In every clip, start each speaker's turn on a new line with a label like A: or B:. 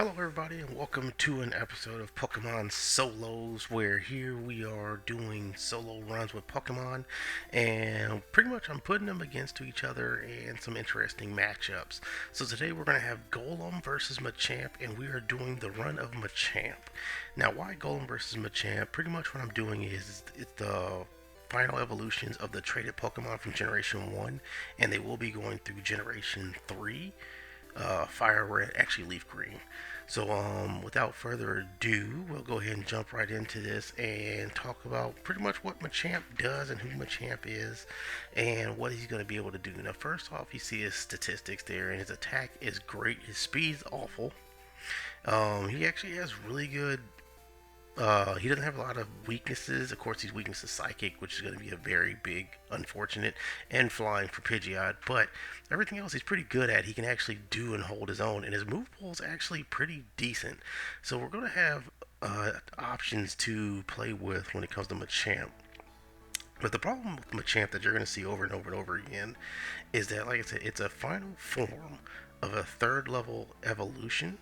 A: Hello, everybody, and welcome to an episode of Pokemon Solos, where here we are doing solo runs with Pokemon, and pretty much I'm putting them against each other and some interesting matchups. So today we're going to have Golem versus Machamp, and we are doing the run of Machamp. Now, why Golem versus Machamp? Pretty much what I'm doing is it's the final evolutions of the traded Pokemon from Generation 1, and they will be going through Generation 3. Fire red, actually leaf green. So, without further ado, we'll go ahead and jump right into this and talk about pretty much what Machamp does and who Machamp is and what he's going to be able to do. Now, first off, you see his statistics there, and his attack is great. His speed's awful. He actually has really good he doesn't have a lot of weaknesses. Of course, his weakness is psychic, which is going to be a very big, unfortunate, and flying for Pidgeot. But everything else he's pretty good at. He can actually do and hold his own, and his move pool is actually pretty decent. So we're going to have options to play with when it comes to Machamp. But the problem with Machamp that you're going to see over and over and over again is that, like I said, it's a final form of a third level evolution,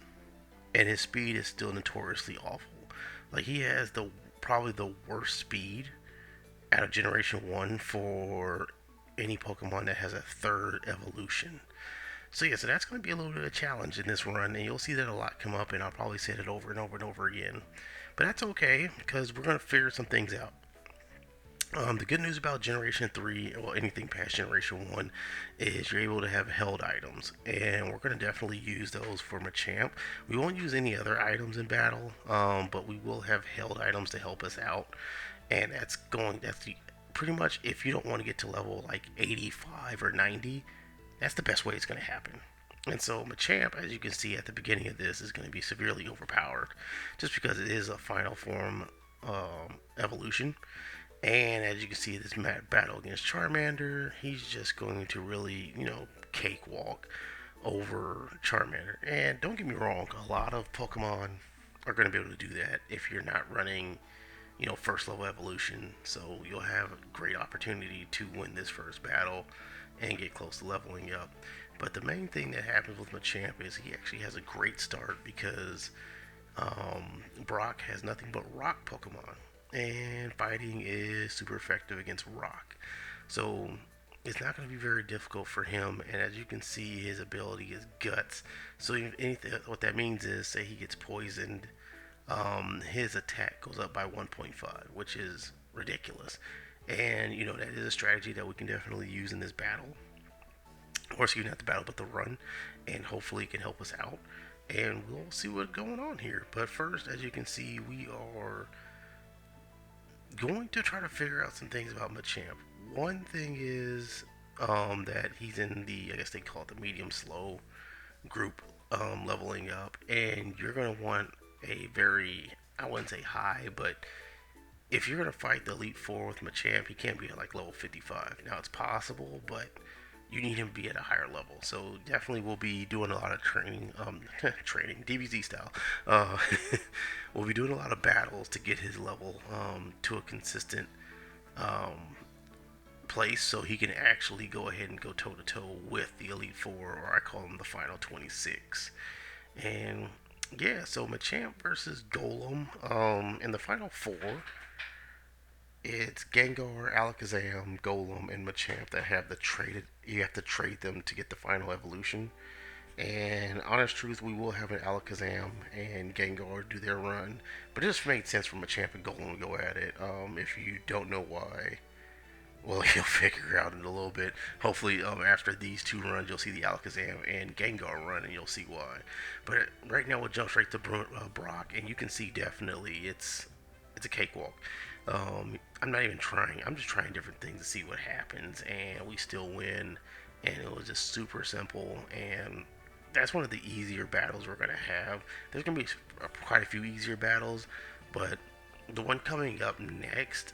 A: and his speed is still notoriously awful. Like he has the probably the worst speed out of Generation 1 for any Pokemon that has a third evolution. So yeah, so that's going to be a little bit of a challenge in this run, and you'll see that a lot come up, and I'll probably say it over and over and over again. But that's okay, because we're going to figure some things out. The good news about Generation 3, well, anything past Generation 1, is you're able to have held items, and we're going to definitely use those for Machamp. We won't use any other items in battle, but we will have held items to help us out, and that's pretty much if you don't want to get to level like 85 or 90, that's the best way it's going to happen. And so Machamp, as you can see at the beginning of this, is going to be severely overpowered, just because it is a final form evolution. And as you can see, this battle against Charmander, he's just going to really, cakewalk over Charmander. And don't get me wrong, a lot of Pokemon are going to be able to do that if you're not running, first level evolution. So you'll have a great opportunity to win this first battle and get close to leveling up. But the main thing that happens with Machamp is he actually has a great start because Brock has nothing but rock Pokemon, and fighting is super effective against rock. So it's not going to be very difficult for him. And as you can see, his ability is guts. So anything, what that means is, say he gets poisoned, his attack goes up by 1.5, which is ridiculous. And that is a strategy that we can definitely use in this battle, or excuse me, not the battle, but the run, and hopefully it can help us out. And we'll see what's going on here. But first, as you can see, we are going to try to figure out some things about Machamp. One thing is that he's in the, I guess they call it the medium slow group, leveling up, and you're going to want a very, I wouldn't say high, but if you're going to fight the Elite Four with Machamp, he can't be at like level 55. Now it's possible, but you need him to be at a higher level. So definitely we'll be doing a lot of training, training, DBZ style. We'll be doing a lot of battles to get his level to a consistent um, place, so he can actually go ahead and go toe to toe with the Elite Four, or I call them the Final 26. And yeah, so Machamp versus Golem in the Final Four. It's Gengar, Alakazam, Golem, and Machamp that have the traded. You have to trade them to get the final evolution. And honest truth, we will have an Alakazam and Gengar do their run, but it just made sense for Machamp and Golem to go at it. If you don't know why, well, you'll figure out in a little bit. Hopefully, after these two runs, you'll see the Alakazam and Gengar run, and you'll see why. But right now, we'll jump straight to Brock, and you can see definitely it's a cakewalk. I'm not even trying. I'm just trying different things to see what happens, and we still win. And it was just super simple, and that's one of the easier battles we're gonna have. There's gonna be quite a few easier battles, but the one coming up next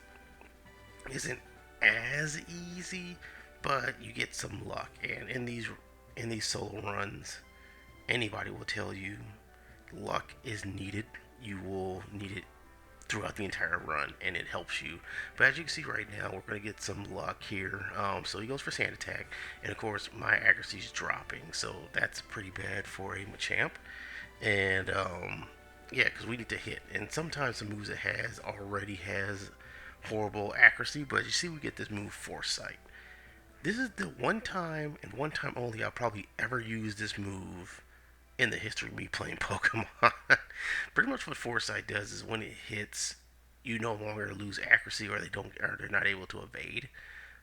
A: isn't as easy, but you get some luck. And in these solo runs, anybody will tell you luck is needed. You will need it throughout the entire run, and it helps you. But as you can see right now, we're going to get some luck here. So he goes for Sand Attack, and of course my accuracy is dropping, so that's pretty bad for a Machamp. And yeah, because we need to hit. And sometimes the moves it has already has horrible accuracy, but you see, we get this move Foresight. This is the one time and one time only I'll probably ever use this move in the history of me playing Pokemon. Pretty much what Foresight does is when it hits, you no longer lose accuracy, or they're not able to evade.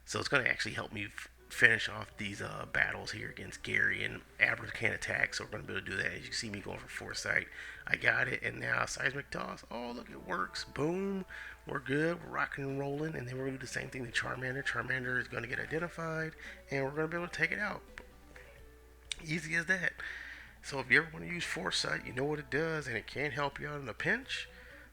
A: So it's going to actually help me finish off these battles here against Gary, and Abra can't attack, so we're going to be able to do that. As you see me going for Foresight, I got it, and now Seismic Toss. Oh, look, it works. Boom. We're good. We're rocking and rolling, and then we're going to do the same thing to Charmander. Charmander is going to get identified, and we're going to be able to take it out. Easy as that. So if you ever want to use Foresight, you know what it does, and it can help you out in a pinch.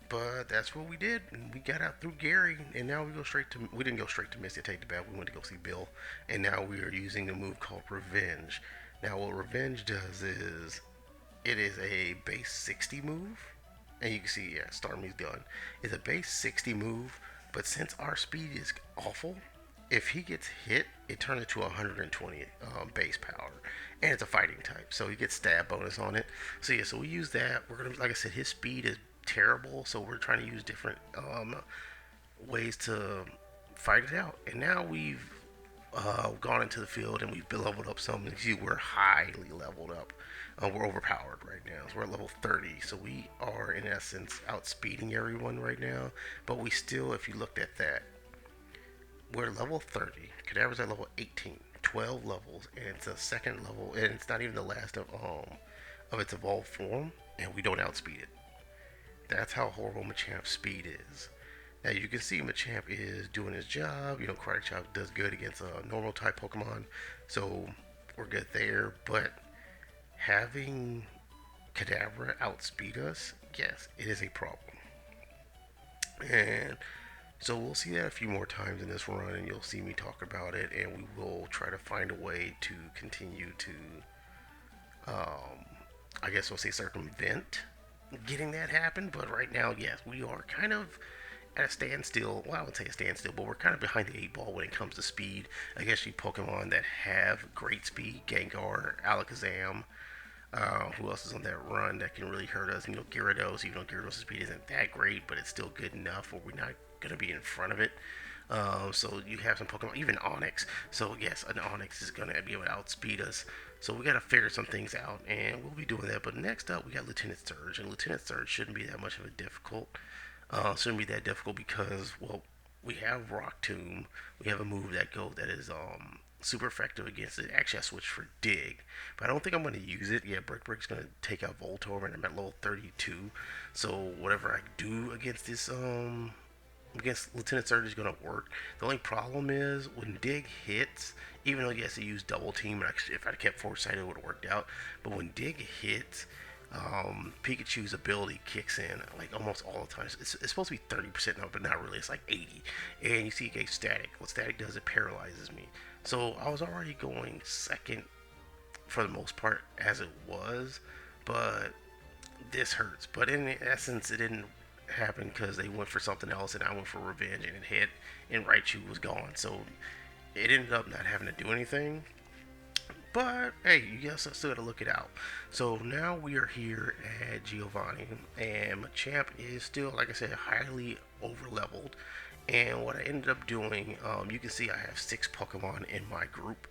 A: But that's what we did. And we got out through Gary, and now we go straight to. We didn't go straight to Misty to take the bat. We went to go see Bill, and now we are using a move called Revenge. Now, what Revenge does is it is a base 60 move, and you can see, yeah, Starmie's done. It's a base 60 move, but since our speed is awful, if he gets hit, it turns into 120 base power, and it's a fighting type, so he gets stab bonus on it. So yeah, so we use that. We're gonna, like I said, his speed is terrible, so we're trying to use different ways to fight it out. And now we've gone into the field and we've been leveled up some. You see, we're highly leveled up. We're overpowered right now. So we're at level 30. So we are, in essence, outspeeding everyone right now. But we still, if you looked at that, we're level 30. Cadaver's at level 18. 12 levels, and it's a second level, and it's not even the last of its evolved form, and we don't outspeed it. That's how horrible Machamp's speed is. Now you can see Machamp is doing his job. You know, Karate Chop does good against a normal type Pokemon, so we're good there. But having Kadabra outspeed us, yes, it is a problem. And so we'll see that a few more times in this run, and you'll see me talk about it, and we will try to find a way to continue to, um, I guess we'll say, circumvent getting that happen. But right now, yes, we are kind of at a standstill. Well, I wouldn't say a standstill, but we're kind of behind the eight ball when it comes to speed. I guess you Pokemon that have great speed, Gengar, Alakazam. Who else is on that run that can really hurt us? You know, Gyarados, even though Gyarados' speed isn't that great, but it's still good enough where we're not going to be in front of it. So you have some Pokemon, even Onyx. So yes, an Onyx is going to be able to outspeed us. So we got to figure some things out, and we'll be doing that. But next up, we got Lieutenant Surge, and Lieutenant Surge shouldn't be that much of a difficult. Shouldn't be that difficult because, well, we have Rock Tomb. We have a move that is super effective against it. Actually, I switched for Dig, but I don't think I'm going to use it. Yeah, Brick Break's going to take out Voltorb, and I'm at level 32. So whatever I do against this against Lieutenant Surge is going to work. The only problem is when Dig hits, even though yes, it used double team, and if I'd kept Foresight, it would have worked out. But when Dig hits, Pikachu's ability kicks in like almost all the time. It's supposed to be 30% now, but not really. It's like 80. And you see it gets static. What static does, it paralyzes me. So I was already going second for the most part as it was, but this hurts. But in essence, it didn't happen because they went for something else, and I went for revenge, and it hit, and Raichu was gone. So it ended up not having to do anything. But hey, you guys still gotta look it out. So now we are here at Giovanni, and Machamp is still, like I said, highly over leveled. And what I ended up doing, you can see I have 6 Pokemon in my group.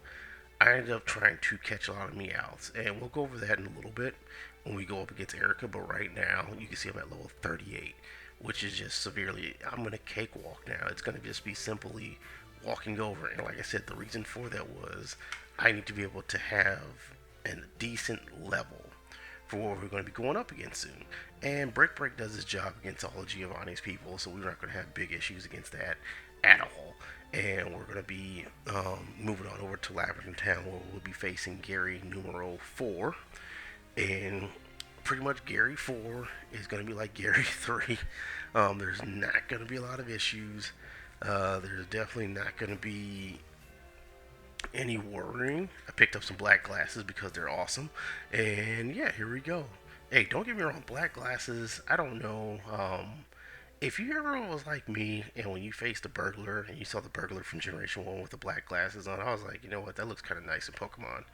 A: I ended up trying to catch a lot of Meowths, and we'll go over that in a little bit when we go up against Erica. But right now, you can see I'm at level 38, which is just severely. I'm gonna cakewalk now. It's gonna just be simply walking over. And like I said, the reason for that was I need to be able to have a decent level for what we're going to be going up against soon. And Break does his job against all of Giovanni's people, so we're not going to have big issues against that at all. And we're going to be moving on over to Lavender Town, where we'll be facing Gary numero 4. And pretty much Gary 4 is going to be like Gary 3. There's not going to be a lot of issues. There's definitely not going to be any worrying. I picked up some black glasses because they're awesome. And yeah, here we go. Hey, don't get me wrong, black glasses, I don't know. If you ever was like me, and when you faced the burglar, and you saw the burglar from Generation 1 with the black glasses on, I was like, you know what, that looks kind of nice in Pokemon.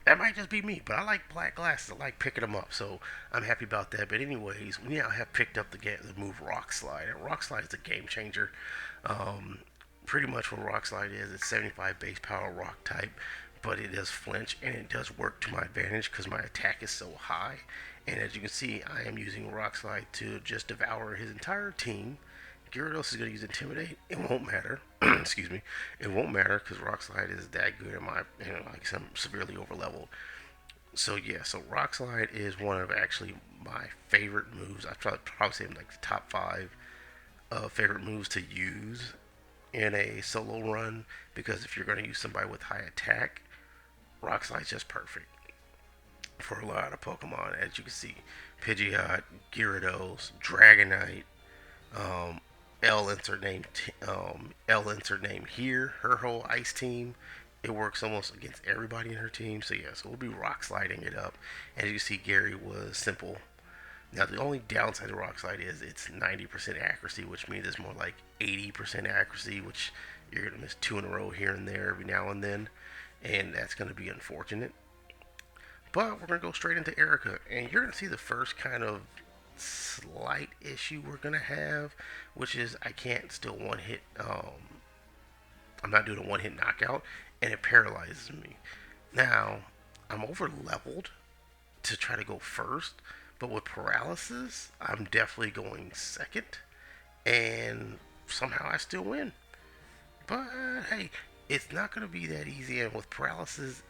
A: That might just be me, but I like black glasses. I like picking them up, so I'm happy about that. But anyways, we now have picked up the move Rock Slide, and Rock Slide is a game changer. Um, Pretty much what Rock Slide is, it's 75 base power rock type, but it does flinch and it does work to my advantage because my attack is so high. And as you can see, I am using Rock Slide to just devour his entire team. Gyarados is going to use Intimidate. It won't matter. Excuse me. It won't matter because Rock Slide is that good in my, like I'm severely overleveled. So yeah, so Rock Slide is one of actually my favorite moves. I'd probably say like the top five favorite moves to use in a solo run because if you're going to use somebody with high attack, Rock Slide's just perfect for a lot of Pokemon. As you can see, Pidgeot, Gyarados, Dragonite, um, L insert name here. Her whole ice team. It works almost against everybody in her team. So yeah, so we'll be rock sliding it up. As you see, Gary was simple. Now the only downside to rock slide is it's 90% accuracy, which means it's more like 80% accuracy, which you're gonna miss two in a row here and there every now and then, and that's gonna be unfortunate. But we're gonna go straight into Erica, and you're gonna see the first kind of slight issue we're gonna have, which is I can't still one hit. I'm not doing a one hit knockout, and it paralyzes me. Now I'm over leveled to try to go first, but with paralysis, I'm definitely going second, and somehow I still win. But hey, it's not gonna be that easy, and with paralysis,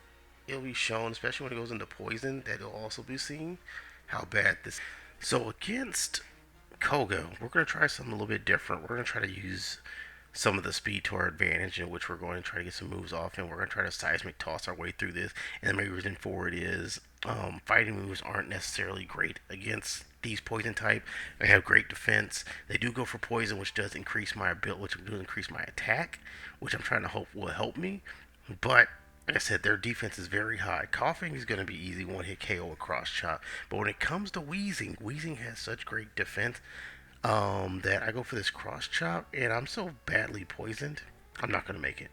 A: it'll be shown, especially when it goes into poison, that it'll also be seen how bad this. So against Koga, we're going to try something a little bit different. We're going to try to use some of the speed to our advantage, in which we're going to try to get some moves off, and we're going to try to seismic toss our way through this. And the main reason for it is fighting moves aren't necessarily great against these poison type. They have great defense. They do go for poison, which does increase my ability, which will increase my attack, which I'm trying to hope will help me. But like I said, their defense is very high. Coughing is going to be easy, one hit KO across chop. But when it comes to Wheezing, Wheezing has such great defense that I go for this cross chop, and I'm so badly poisoned, I'm not going to make it.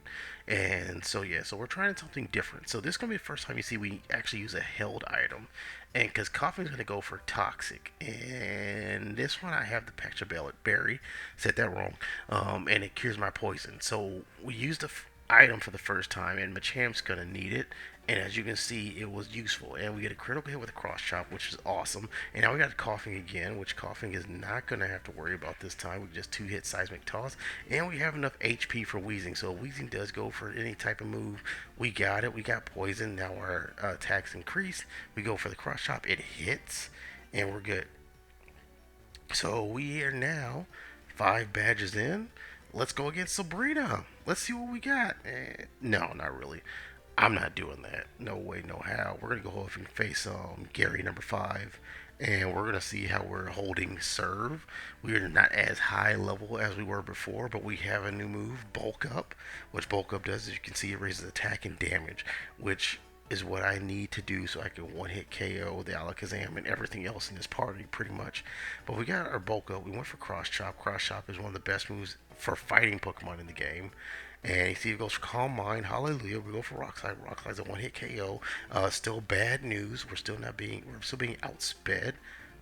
A: And so, yeah, so we're trying something different. So, this is going to be the first time you see we actually use a held item. And because Coughing is going to go for Toxic. And this one, I have the Pecha Berry. Said that wrong. And it cures my poison. So, we use the item for the first time, and Machamp's gonna need it. And as you can see, it was useful. And we get a critical hit with a cross chop, which is awesome. And now we got coughing again, which coughing is not gonna have to worry about this time. We just two hit seismic toss, and we have enough HP for Wheezing. So if Wheezing does go for any type of move, we got it. We got poison. Now our attacks increase. We go for the cross chop. It hits, and we're good. So we are now 5 badges in. Let's go against Sabrina. Let's see what we got. No, not really. I'm not doing that. No way, no how. We're gonna go ahead and face Gary number 5, and we're gonna see how we're holding serve. We are not as high level as we were before, but we have a new move, bulk up, which bulk up does, as you can see, it raises attack and damage, which is what I need to do so I can one hit KO the Alakazam and everything else in this party pretty much. But we got our bulk up. We went for cross chop. Cross chop is one of the best moves for fighting Pokemon in the game. And you see it goes for Calm Mind, Hallelujah. We go for Rock Slide. Rock Slide's a one hit KO. Still bad news. We're still being outsped.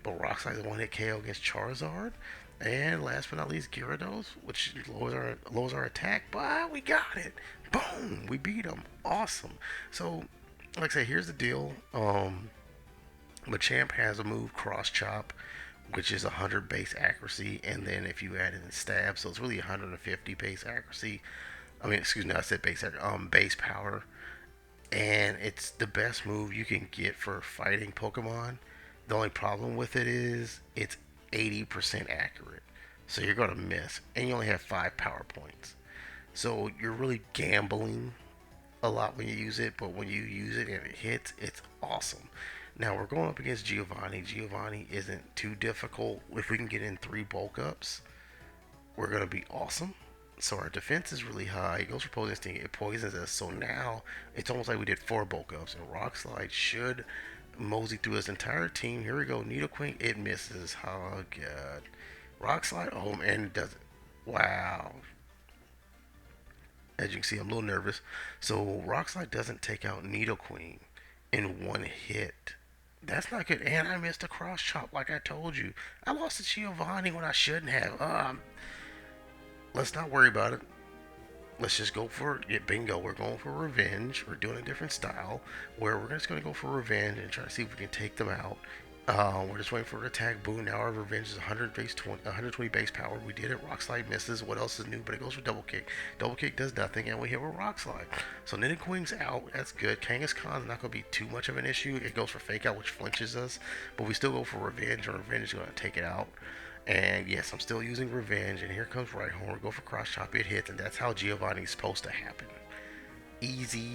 A: But Rock Slide's a one hit KO against Charizard. And last but not least, Gyarados, which lowers our attack. But we got it. Boom! We beat them. Awesome. So like I say, here's the deal. Machamp has a move, Cross Chop, which is 100 base accuracy, and then if you add in stab, so it's really 150 base accuracy. I mean, excuse me, I said base power, and it's the best move you can get for fighting Pokemon. The only problem with it is it's 80% accurate, so you're gonna miss, and you only have 5 power points. So you're really gambling a lot when you use it, but when you use it and it hits, it's awesome. Now we're going up against Giovanni. Giovanni isn't too difficult. If we can get in 3 bulk ups, we're gonna be awesome. So our defense is really high. It goes for poison sting. It poisons us. So now it's almost like we did 4 bulk ups. And Rock Slide should mosey through his entire team. Here we go. Nidoqueen. It misses. Oh god. Rock Slide. Oh man, it doesn't. Wow. As you can see, I'm a little nervous. So Rock Slide doesn't take out Nidoqueen. in one hit. That's not good. And I missed a cross chop like I told you. I lost to Giovanni when I shouldn't have. Let's not worry about it. Let's just go for it. Bingo. We're going for revenge. We're doing a different style where we're just going to go for revenge and try to see if we can take them out. We're just waiting for an attack boon. Now our revenge is 120 base power. We did it. Rock slide misses. What else is new? But it goes for double kick. Double kick does nothing, and we hit with rock slide. So Nidoqueen's out. That's good. Kangaskhan's not going to be too much of an issue. It goes for fake out, which flinches us, but we still go for revenge, and revenge is going to take it out. And yes, I'm still using revenge, and here comes Rhyhorn. Go for cross chop, it hits, and that's how Giovanni's supposed to happen. Easy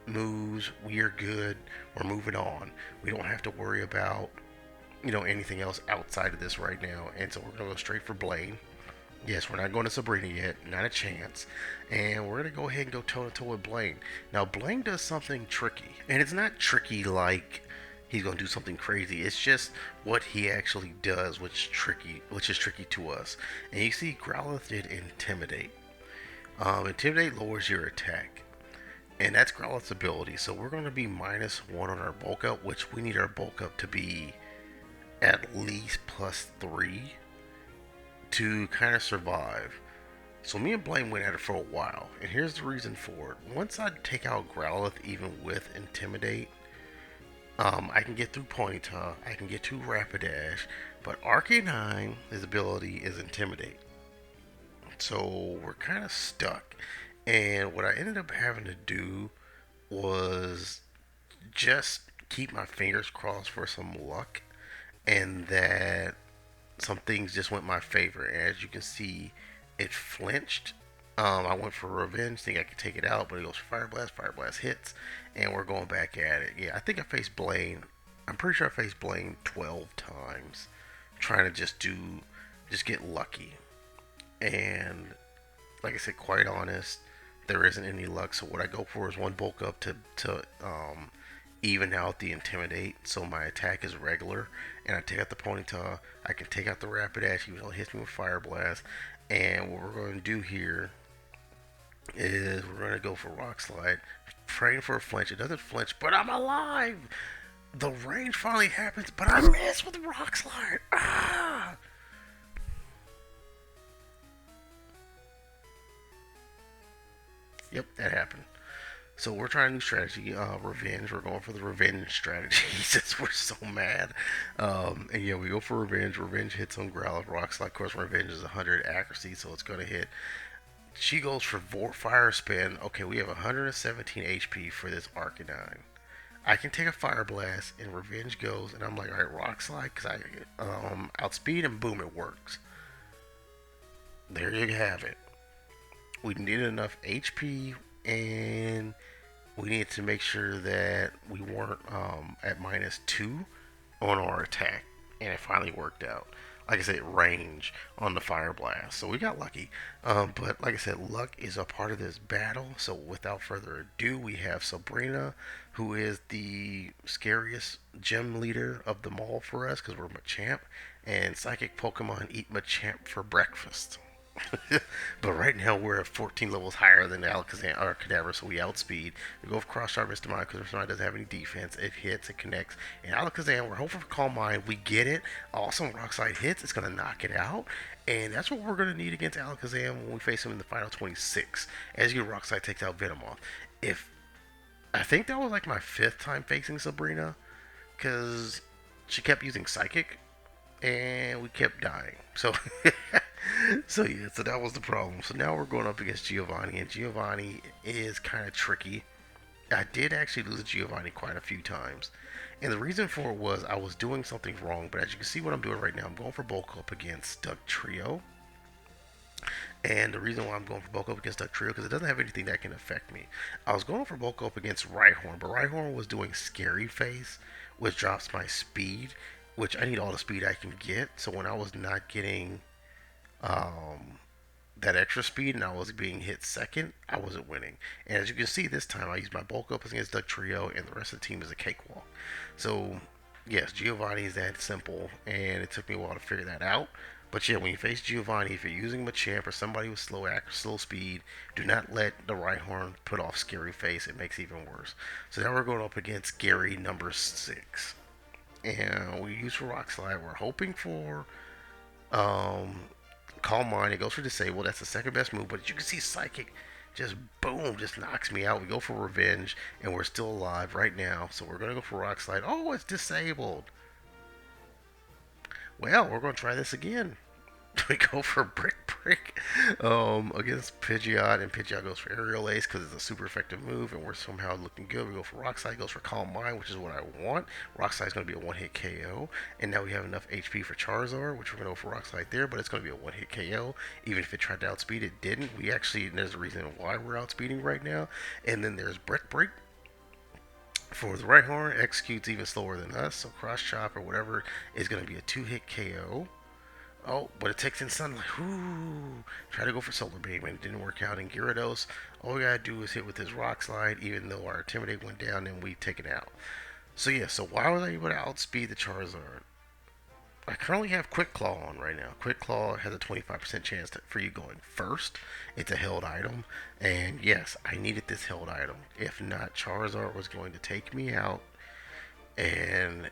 A: moves. We are good. We're moving on. We don't have to worry about anything else outside of this right now, and so we're gonna go straight for Blaine. Yes, we're not going to Sabrina yet, not a chance, and we're gonna go ahead and go toe to toe with Blaine. Now Blaine does something tricky, and it's not tricky like he's gonna do something crazy. It's just what he actually does, which is tricky to us. And you see, Growlithe did Intimidate. Intimidate lowers your attack, and that's Growlithe's ability. So we're gonna be -1 on our bulk up, which we need our bulk up to be at least +3 to kind of survive. So me and Blaine went at it for a while, and here's the reason for it. Once I take out Growlithe, even with Intimidate, I can get through Ponyta, I can get through Rapidash, but Arcanine, his ability is Intimidate. So we're kind of stuck. And what I ended up having to do was just keep my fingers crossed for some luck, and that some things just went my favor. As you can see, it flinched. I went for revenge, think I could take it out, but it goes for Fire Blast. Fire Blast hits, and we're going back at it. Yeah, I think I faced Blaine. I'm pretty sure I faced Blaine 12 times, trying to just get lucky. And like I said, quite honest, there isn't any luck. So what I go for is one bulk up to even out the Intimidate, so my attack is regular, and I take out the Ponyta. I can take out the Rapidash, even though it hits me with Fire Blast. And what we're going to do here is we're going to go for Rock Slide, praying for a flinch. It doesn't flinch, but I'm alive. The range finally happens, but I miss with Rock Slide. Ah! Yep, that happened. So we're trying a new strategy, revenge. We're going for the revenge strategy since we're so mad. And yeah, we go for revenge. Revenge hits on Growlithe, Rock Slide. Of course, revenge is 100 accuracy, so it's going to hit. She goes for Fire Spin. Okay, we have 117 HP for this Arcanine. I can take a Fire Blast, and revenge goes, and I'm like, all right, Rock Slide, because I outspeed, and boom, it works. There you have it. We needed enough HP, and we needed to make sure that we weren't at -2 on our attack, and it finally worked out. Like I said, range on the Fire Blast, so we got lucky. But like I said, luck is a part of this battle. So without further ado, we have Sabrina, who is the scariest gym leader of them all for us, because we're Machamp, and Psychic Pokemon eat Machamp for breakfast. But right now we're at 14 levels higher than Alakazam or Kadabra, so we outspeed. We go for Cross Sharp Mr. Mind because Mr. Mind doesn't have any defense. It hits, it connects. And Alakazam, we're hoping for Calm Mind. We get it. Awesome Rock Slide hits. It's going to knock it out. And that's what we're going to need against Alakazam when we face him in the final 26. As you Rock Slide takes out Venomoth. I think that was like my 5th time facing Sabrina, because she kept using Psychic and we kept dying. So so yeah, so that was the problem. So now we're going up against Giovanni, and Giovanni is kind of tricky. I did actually lose Giovanni quite a few times, and the reason for it was I was doing something wrong. But as you can see, what I'm doing right now, I'm going for bulk up against Duck Trio. And the reason why I'm going for bulk up against Duck Trio, because it doesn't have anything that can affect me. I was going for bulk up against Rhyhorn, but Rhyhorn was doing Scary Face, which drops my speed, which I need all the speed I can get. So when I was not getting that extra speed and I was being hit second, I wasn't winning. And as you can see, this time I used my bulk up against Duck Trio, and the rest of the team is a cakewalk. So Yes, Giovanni is that simple, and it took me a while to figure that out. But yeah, when you face Giovanni, if you're using Machamp or somebody with slow speed, do not let the Rhyhorn put off Scary Face. It makes it even worse. So now we're going up against Gary number 6. And we use for Rock Slide. We're hoping for um, Calm Mind. It goes for Disable. That's the second best move. But you can see Psychic just boom, just knocks me out. We go for Revenge, and we're still alive right now. So we're going to go for Rock Slide. Oh, it's disabled. Well, we're going to try this again. We go for Brick against Pidgeot, and Pidgeot goes for Aerial Ace because it's a super effective move, and we're somehow looking good. We go for Rock Slide, goes for Calm Mind, which is what I want. Rock Slide is going to be a one-hit KO, and now we have enough HP for Charizard, which we're going to go for Rock Slide there, but it's going to be a one-hit KO. Even if it tried to outspeed, it didn't. We actually, there's a reason why we're outspeeding right now. And then there's Break. For the Rhyhorn, executes even slower than us, so Cross Chop or whatever is going to be a two-hit KO. Oh, but it takes in Sunlight. Ooh. Try to go for Solar Beam and it didn't work out. In Gyarados, all we gotta do is hit with this Rock Slide, even though our Intimidate went down and we take it out. So yeah, so why was I able to outspeed the Charizard? I currently have Quick Claw on right now. Quick Claw has a 25% chance for you going first. It's a held item. And yes, I needed this held item. If not, Charizard was going to take me out. And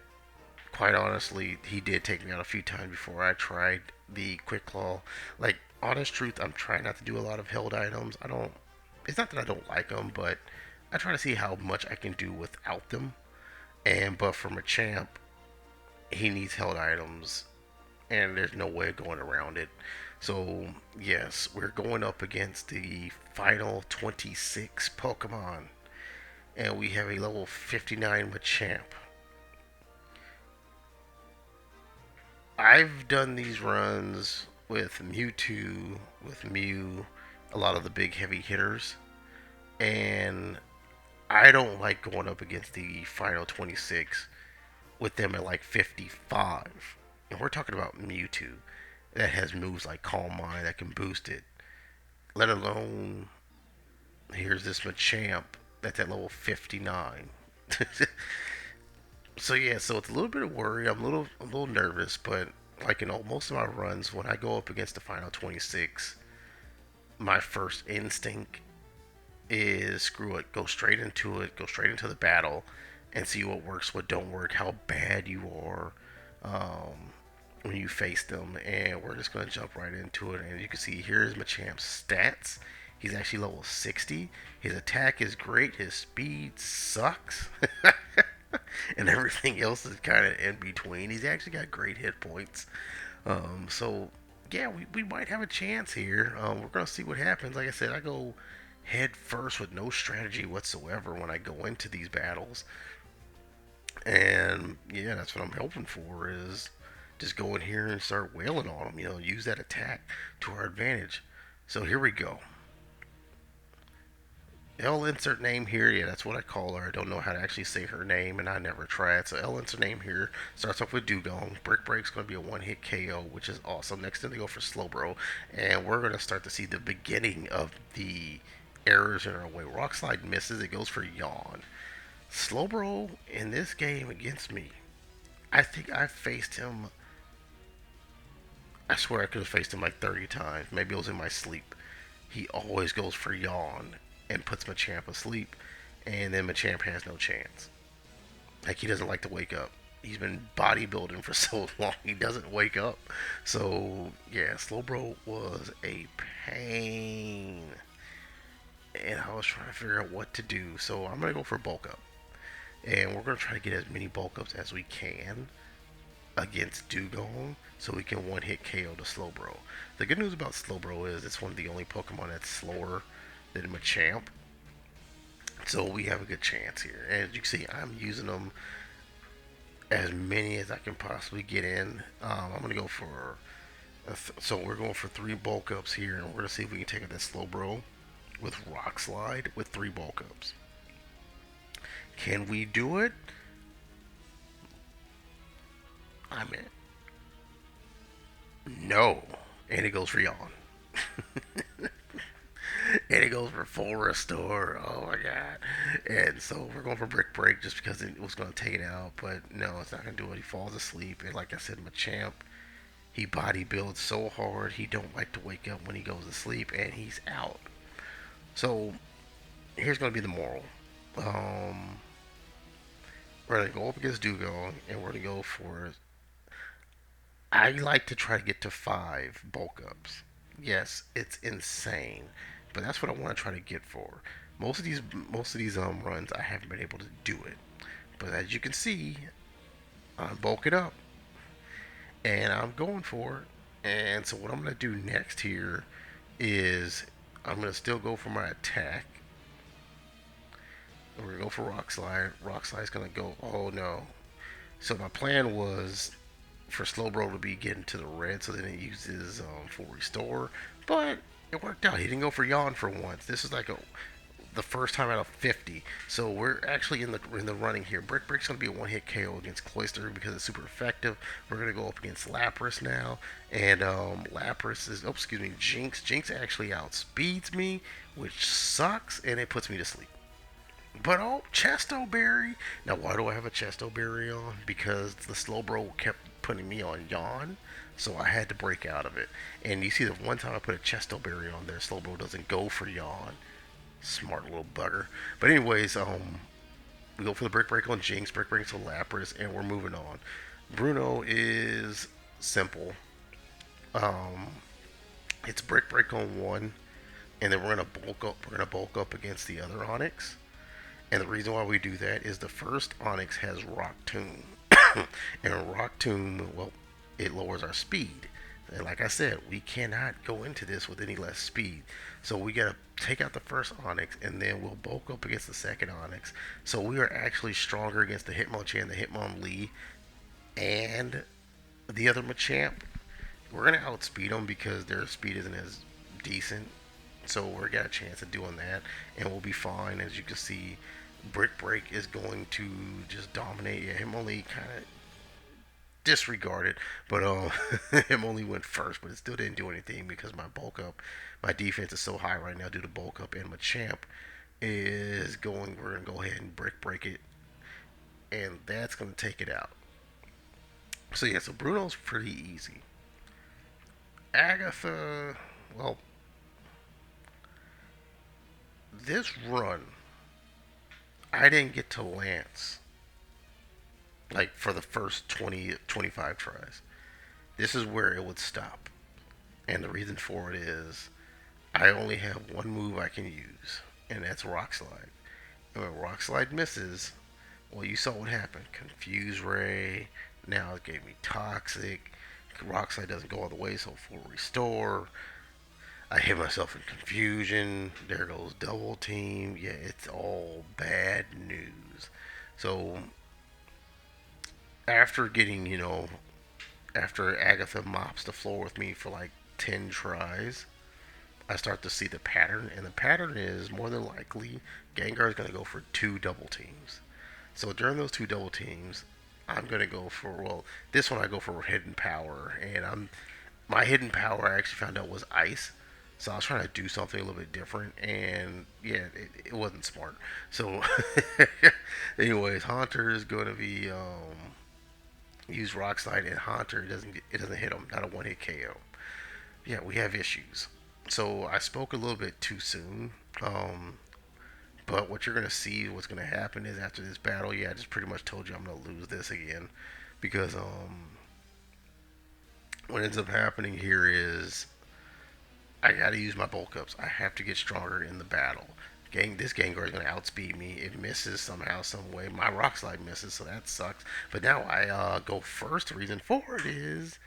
A: quite honestly, he did take me out a few times before I tried the Quick Claw. Like, honest truth, I'm trying not to do a lot of held items. I don't. It's not that I don't like them, but I try to see how much I can do without them. And but for Machamp, he needs held items, and there's no way of going around it. So yes, we're going up against the final 26 Pokemon, and we have a level 59 Machamp. I've done these runs with Mewtwo, with Mew, a lot of the big heavy hitters, and I don't like going up against the final 26 with them at like 55. And we're talking about Mewtwo that has moves like Calm Mind that can boost it. Let alone, here's this Machamp that's at level 59. So yeah, so it's a little bit of worry. I'm a little nervous, but like in most of my runs, when I go up against the final 26, my first instinct is screw it, go straight into the battle, and see what works, what don't work, how bad you are when you face them, and we're just gonna jump right into it. And you can see here's Machamp's stats. He's actually level 60. His attack is great. His speed sucks. And everything else is kind of in between. He's actually got great hit points. So, yeah, we might have a chance here. We're going to see what happens. Like I said, I go head first with no strategy whatsoever when I go into these battles. And, yeah, that's what I'm hoping for is just go in here and start wailing on them. Use that attack to our advantage. So here we go. L insert name here. Yeah, that's what I call her. I don't know how to actually say her name, and I never tried. So L insert name here starts off with Dugong. Brick Break's going to be a one-hit KO, which is awesome. Next thing they go for Slowbro, and we're going to start to see the beginning of the errors in our way. Rock Slide misses. It goes for Yawn. Slowbro in this game against me, I think I faced him. I swear I could have faced him like 30 times. Maybe it was in my sleep. He always goes for Yawn and puts Machamp asleep, and then Machamp has no chance. Like, he doesn't like to wake up. He's been bodybuilding for so long, he doesn't wake up. So, yeah, Slowbro was a pain. And I was trying to figure out what to do. So, I'm going to go for Bulk Up. And we're going to try to get as many Bulk Ups as we can against Dugong so we can one-hit KO the Slowbro. The good news about Slowbro is it's one of the only Pokemon that's slower than Machamp. So we have a good chance here. And as you can see, I'm using them as many as I can possibly get in. I'm going to go for... so we're going for 3 Bulk Ups here, and we're going to see if we can take out that Slowbro with Rock Slide with 3 Bulk Ups. Can we do it? I mean, no. And it goes for Yawn. and it goes for full restore. Oh my god! And so we're going for brick break just because it was going to take it out, but no, it's not going to do it. He falls asleep, and like I said, Machamp, he body builds so hard he don't like to wake up when he goes to sleep, and he's out. So here's going to be the moral. Um, we're going to go up against Dugo, and we're going to go for. I like to try to get to 5 bulk ups. Yes, it's insane, but that's what I want to try to get for. Most of these runs, I haven't been able to do it. But as you can see, I'm bulking up, and I'm going for it. And so what I'm going to do next here is I'm going to still go for my attack. We're going to go for Rock Slide. Rock Slide's going to go, oh no. So my plan was for Slowbro to be getting to the red, so then it uses full restore. But it worked out. He didn't go for yawn for once. This is like the first time out of 50. So we're actually in the running here. Brick Break's going to be a one-hit KO against Cloyster because it's super effective. We're going to go up against Lapras now. And Lapras is, oh, excuse me, Jinx. Jinx actually outspeeds me, which sucks, and it puts me to sleep. But oh, Chesto Berry. Now, why do I have a Chesto Berry on? Because the Slowbro kept putting me on Yawn, so I had to break out of it. And you see, the one time I put a Chesto Berry on there, Slowbro doesn't go for Yawn. Smart little bugger. But anyways, we go for the Brick Break on Jinx, Brick Break to Lapras, and we're moving on. Bruno is simple. Um, it's Brick Break on one, and then we're gonna bulk up. We're gonna bulk up against the other Onyx. And the reason why we do that is the first Onyx has Rock Tomb. And Rock Tomb, well, it lowers our speed. And like I said, we cannot go into this with any less speed. So we gotta take out the first Onyx, and then we'll bulk up against the second Onyx. So we are actually stronger against the Hitmonchan, the Hitmonlee, and the other Machamp. We're gonna outspeed them because their speed isn't as decent. So we're got a chance of doing that, and we'll be fine. As you can see, Brick Break is going to just dominate. Yeah, him only kind of disregarded, but him only went first, but it still didn't do anything because my bulk up, my defense is so high right now due to bulk up, and my champ is going. We're gonna go ahead and Brick Break it, and that's gonna take it out. So yeah, so Bruno's pretty easy. Agatha, well, this run, I didn't get to Lance like for the first 20, 25 tries. This is where it would stop. And the reason for it is I only have one move I can use, and that's Rock Slide. And when Rock Slide misses, well, you saw what happened. Confuse Ray, now it gave me Toxic. Rock Slide doesn't go all the way, so full restore. I hit myself in confusion. There goes double team. Yeah, it's all bad news. So after getting, after Agatha mops the floor with me for like 10 tries, I start to see the pattern. And the pattern is more than likely Gengar is going to go for 2 double teams. So during those 2 double teams, I'm going to go for, well, this one I go for Hidden Power. And my Hidden Power I actually found out was Ice. So I was trying to do something a little bit different, and yeah, it wasn't smart. So, anyways, Haunter is going to be use Rock Slide, and Haunter it doesn't hit him, not a one hit KO. Yeah, we have issues. So I spoke a little bit too soon. But what you're gonna see, what's gonna happen is after this battle, yeah, I just pretty much told you I'm gonna lose this again, because what ends up happening here is I gotta use my bulk ups. I have to get stronger in the battle. This Gengar is gonna outspeed me. It misses somehow, some way. My Rock Slide misses, so that sucks. But now I go first. The reason for it is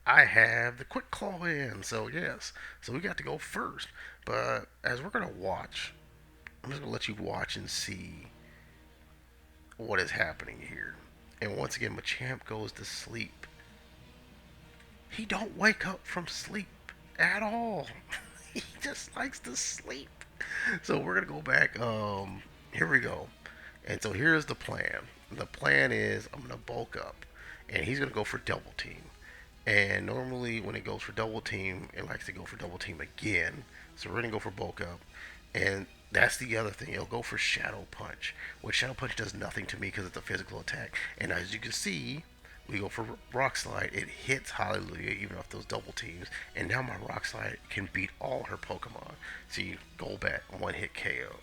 A: I have the Quick Claw in. So yes, so we got to go first. But as we're gonna watch, I'm just gonna let you watch and see what is happening here. And once again, Machamp goes to sleep. He don't wake up from sleep at all. He just likes to sleep. So we're gonna go back. Here we go. And so here's the plan. The plan is I'm gonna bulk up, and he's gonna go for double team. And normally when it goes for double team, it likes to go for double team again. So we're gonna go for bulk up, And that's the other thing. It'll go for Shadow Punch, which Shadow Punch does nothing to me because it's a physical attack. And as you can see, we go for Rock Slide. It hits Hallelujah even off those double teams. And now my Rock Slide can beat all her Pokemon. See, Golbat, one hit KO.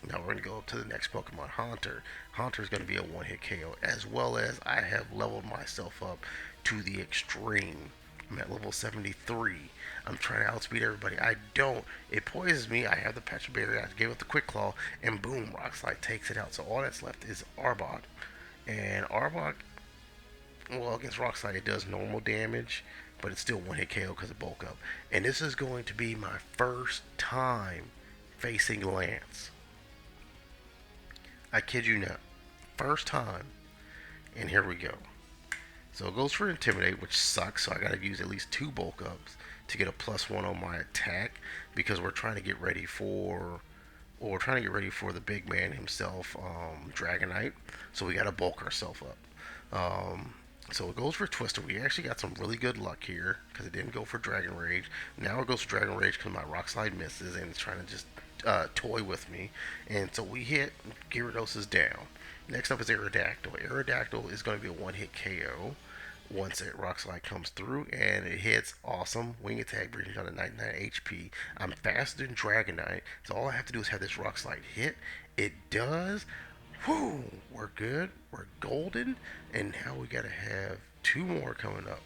A: Now we're going to go up to the next Pokemon, Haunter. Haunter is going to be a one hit KO, as well as I have leveled myself up to the extreme. I'm at level 73. I'm trying to outspeed everybody. I don't. It poisons me. I have the Petra Berry. I gave it the Quick Claw, and boom, Rock Slide takes it out. So all that's left is Arbok. And Arbok, well, against Rock Slide, it does normal damage, but it's still one hit KO because of bulk up. And this is going to be my first time facing Lance. I kid you not. First time. And here we go. So it goes for Intimidate, which sucks. So I got to use at least two bulk ups to get a +1 on my attack because we're trying to get ready for, well, we're trying to get ready for the big man himself, Dragonite. So we got to bulk ourselves up. So it goes for Twister. We actually got some really good luck here because it didn't go for Dragon Rage. Now it goes for Dragon Rage because my Rock Slide misses and it's trying to just toy with me. And so we hit. Gyarados is down. Next up is Aerodactyl. Aerodactyl is going to be a one-hit KO once that Rock Slide comes through, and it hits. Awesome. Wing attack brings down to 99 HP. I'm faster than Dragonite, so all I have to do is have this Rock Slide hit. It does. Whoo! We're good. We're golden, and now we gotta have two more coming up.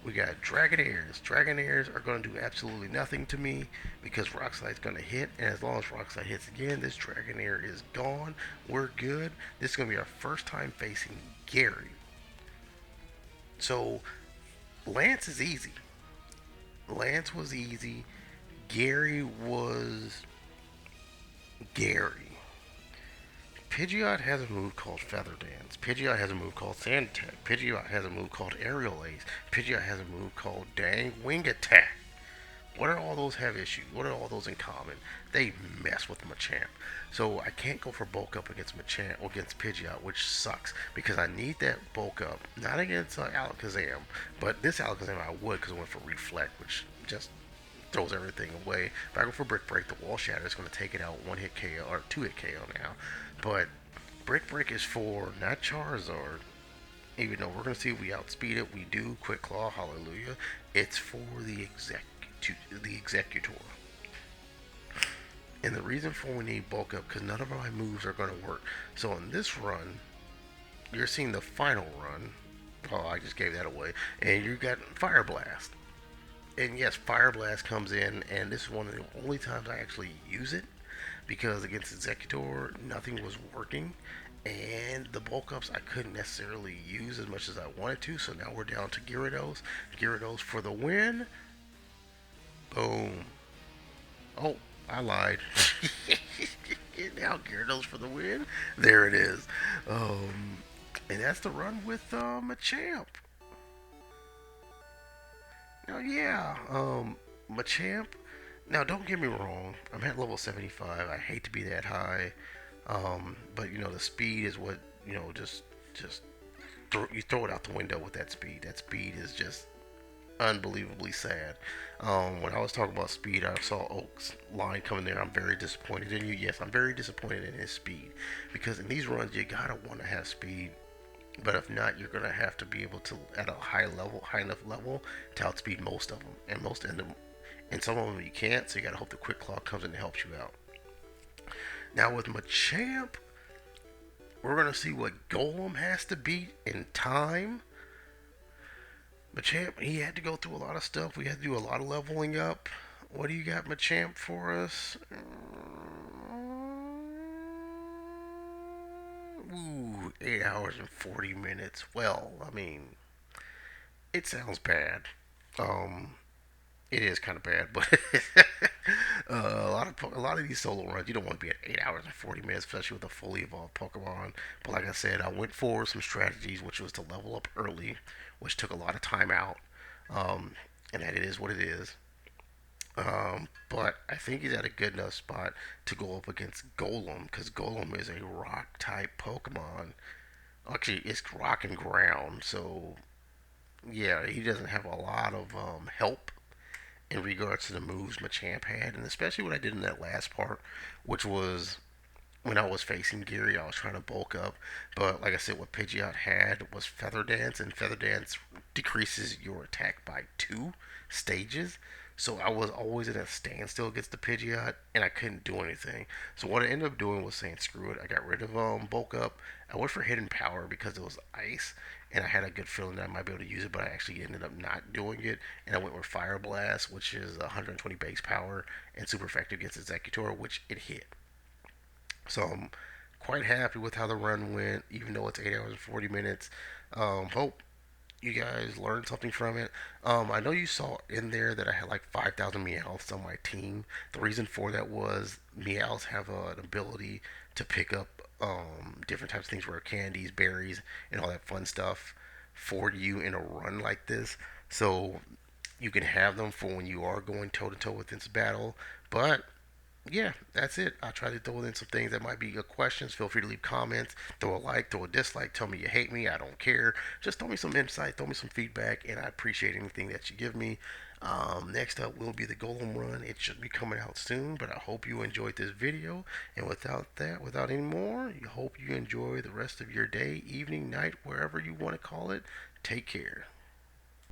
A: We got Dragonairs. Dragonairs are going to do absolutely nothing to me because Rock Slide's going to hit. And as long as Rock Slide hits again, this Dragonair is gone. We're good. This is going to be our first time facing Gary. So, Lance is easy. Lance was easy. Gary was Gary. Pidgeot has a move called Feather Dance. Pidgeot has a move called Sand Attack. Pidgeot has a move called Aerial Ace. Pidgeot has a move called Dang Wing Attack. What do all those have issues? What are all those in common? They mess with Machamp. So I can't go for bulk up against Machamp or against Pidgeot, which sucks because I need that bulk up. Not against Alakazam, but this Alakazam I would because I went for Reflect, which just throws everything away. If I go for Brick Break, the Wall Shatter is going to take it out one hit KO or two hit KO now. But Brick Break is for not Charizard. Even though we're going to see if we outspeed it, we do. Quick Claw, hallelujah. It's for the Executor. And the reason for we need bulk up, because none of my moves are going to work. So in this run, you're seeing the final run. Oh, I just gave that away. And you got Fire Blast. And yes, Fire Blast comes in, and this is one of the only times I actually use it. Because against Executor, nothing was working. And the bulk ups I couldn't necessarily use as much as I wanted to. So now we're down to Gyarados. Gyarados for the win. Boom. Oh, I lied. Now Gyarados for the win. There it is. And that's the run with Machamp. Now, yeah, Machamp. Now, don't get me wrong. I'm at level 75. I hate to be that high. But, the speed is what, just you throw it out the window with that speed. That speed is just unbelievably sad. When I was talking about speed, I saw Oak's line coming there. I'm very disappointed in you. Yes, I'm very disappointed in his speed. Because in these runs, you gotta want to have speed. But if not, you're gonna have to be able to, at a high enough level, to outspeed most of them. And some of them you can't. So you gotta hope the Quick Claw comes in and helps you out. Now with Machamp, we're gonna see what Golem has to beat in time. Machamp, he had to go through a lot of stuff. We had to do a lot of leveling up. What do you got, Machamp, for us? Ooh, 8 hours and 40 minutes. Well, I mean, it sounds bad. It is kind of bad, but a lot of these solo runs, you don't want to be at 8 hours and 40 minutes, especially with a fully evolved Pokemon. But like I said, I went for some strategies, which was to level up early, which took a lot of time out, and that it is what it is. But I think he's at a good enough spot to go up against Golem, because Golem is a rock type Pokemon. Actually, it's rock and ground, so yeah, he doesn't have a lot of help. in regards to the moves Machamp had, and especially what I did in that last part, which was when I was facing Gary, I was trying to bulk up. But like I said, what Pidgeot had was Feather Dance, and Feather Dance decreases your attack by 2 stages. So I was always at a standstill against the Pidgeot, and I couldn't do anything. So what I ended up doing was saying, screw it. I got rid of bulk up. I went for Hidden Power because it was ice, and I had a good feeling that I might be able to use it, but I actually ended up not doing it. And I went with Fire Blast, which is 120 base power and super effective against Executor, which it hit. So I'm quite happy with how the run went, even though it's 8 hours and 40 minutes. Hope you guys learned something from it. I know you saw in there that I had like 5,000 Meowths on my team. The reason for that was Meowths have an ability to pick up different types of things, rare candies, berries, and all that fun stuff for you in a run like this. So you can have them for when you are going toe to toe with this battle. But yeah, that's it. I try to throw in some things that might be good questions. Feel free to leave comments, throw a like, throw a dislike, tell me you hate me. I don't care. Just throw me some insight, throw me some feedback, and I appreciate anything that you give me. Next up will be the Golem run. It should be coming out soon, but I hope you enjoyed this video. And without any more, I hope you enjoy the rest of your day, evening, night, wherever you want to call it. Take care.